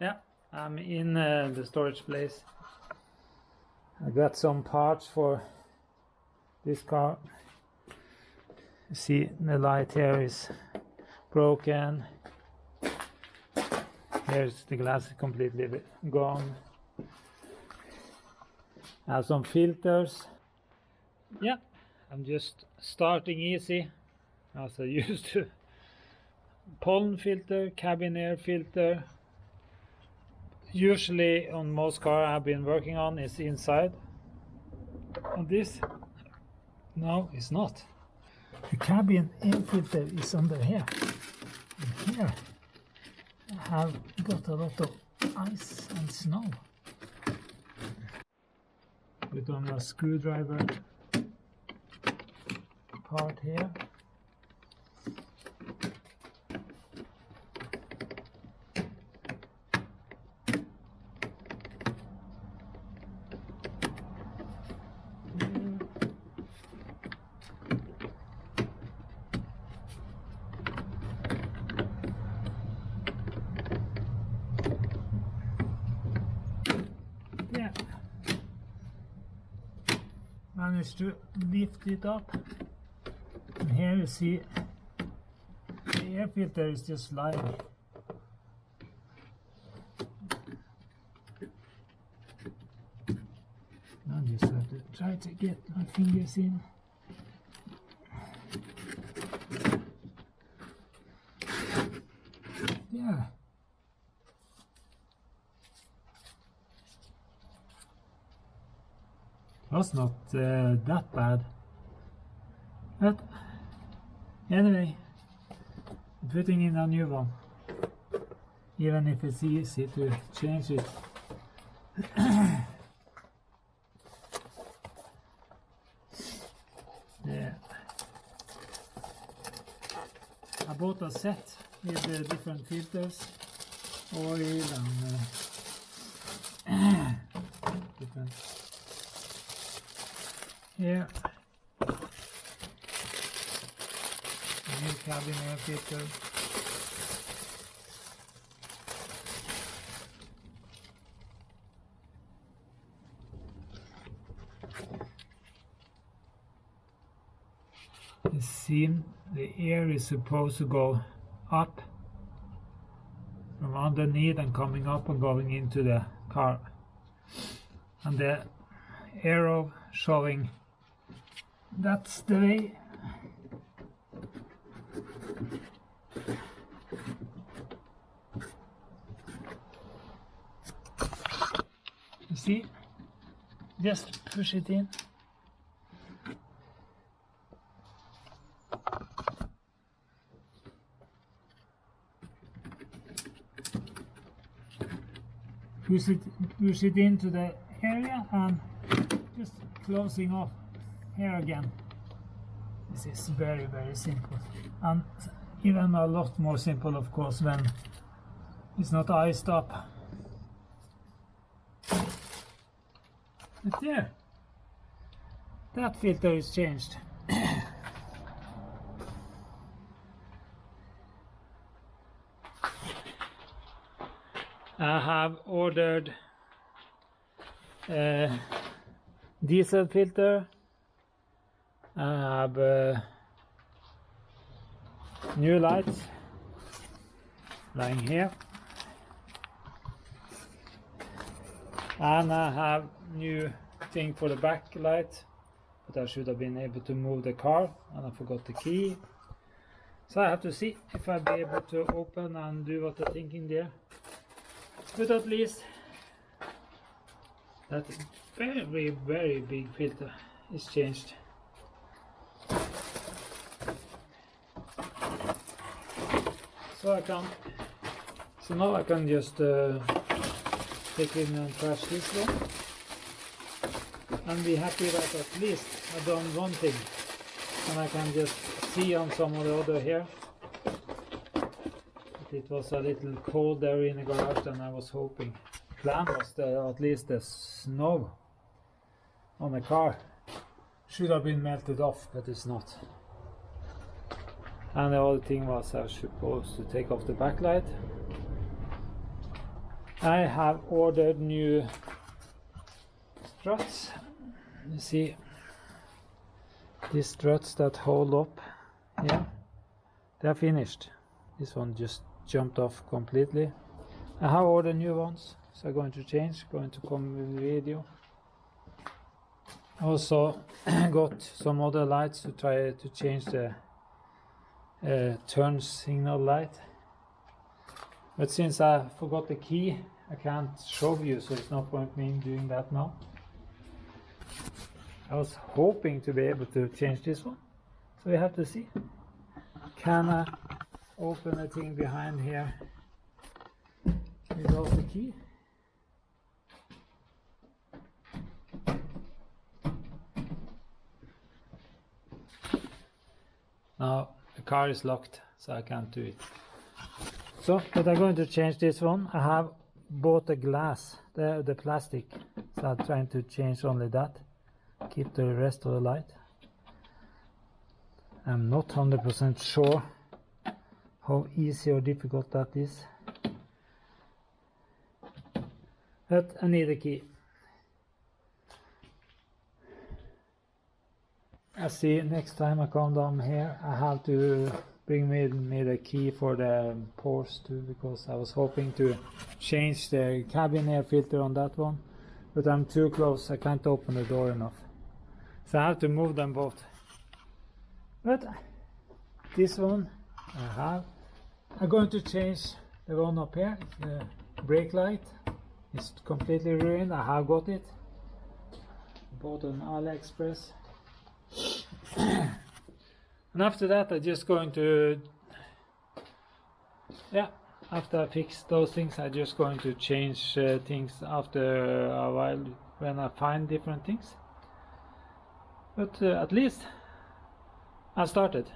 Yeah, I'm in the storage place. I got some parts for this car. You see the light here is broken. Here's the glass completely gone. I have some filters. Yeah, I'm just starting easy as I used to. Pollen filter, cabin air filter. Usually on most cars I've been working on is inside. And this, no, it's not. The cabin air filter is under here. And here I have got a lot of ice and snow. Put on a screwdriver part here. Managed to lift it up, and here you see the air filter is just lying. I just have to try to get my fingers in. Yeah. Was not that bad, but anyway, putting in a new one, even if it's easy to change it. Yeah, I bought a set with different filters, oil and different. Here, new cabin air filter. The seam, the air is supposed to go up from underneath and coming up and going into the car, and the arrow showing that's the way. You see, just push it in. Push it into the area and just closing off here again. This is very, very simple, and even a lot more simple of course when it's not iced up. But there, that filter is changed. I have ordered diesel filter. I have new lights lying here, and I have new thing for the back light, but I should have been able to move the car and I forgot the key, so I have to see if I'll be able to open and do what I'm thinking there. But at least that very, very big filter is changed. So now I can just take in and trash this one and be happy that at least I've done one thing, and I can just see on some of the other here. It was a little cold there in the garage than I was hoping. The plan was at least the snow on the car should have been melted off, but it's not. And the other thing was I was supposed to take off the backlight. I have ordered new struts. You see these struts that hold up. Yeah, they're finished. This one just jumped off completely. I have ordered new ones, so I'm going to change, going to come with a video. Also got some other lights to try to change the turn signal light. But since I forgot the key, I can't show you, so it's no point me doing that now. I was hoping to be able to change this one, so we have to see. Can I open the thing behind here without the key? Now the car is locked, so I can't do it. So, but I'm going to change this one. I have bought the glass, the plastic, so I'm trying to change only that. Keep the rest of the light. I'm not 100% sure how easy or difficult that is. But I need a key. I see next time I come down here I have to bring me the key for the pores too, because I was hoping to change the cabin air filter on that one, but I'm too close, I can't open the door enough. So I have to move them both. But this one I'm going to change the one up here, the brake light. It's completely ruined, I have got it. Bought on AliExpress. And after that I'm just going to, after I fix those things I'm just going to change things after a while when I find different things. But at least I started.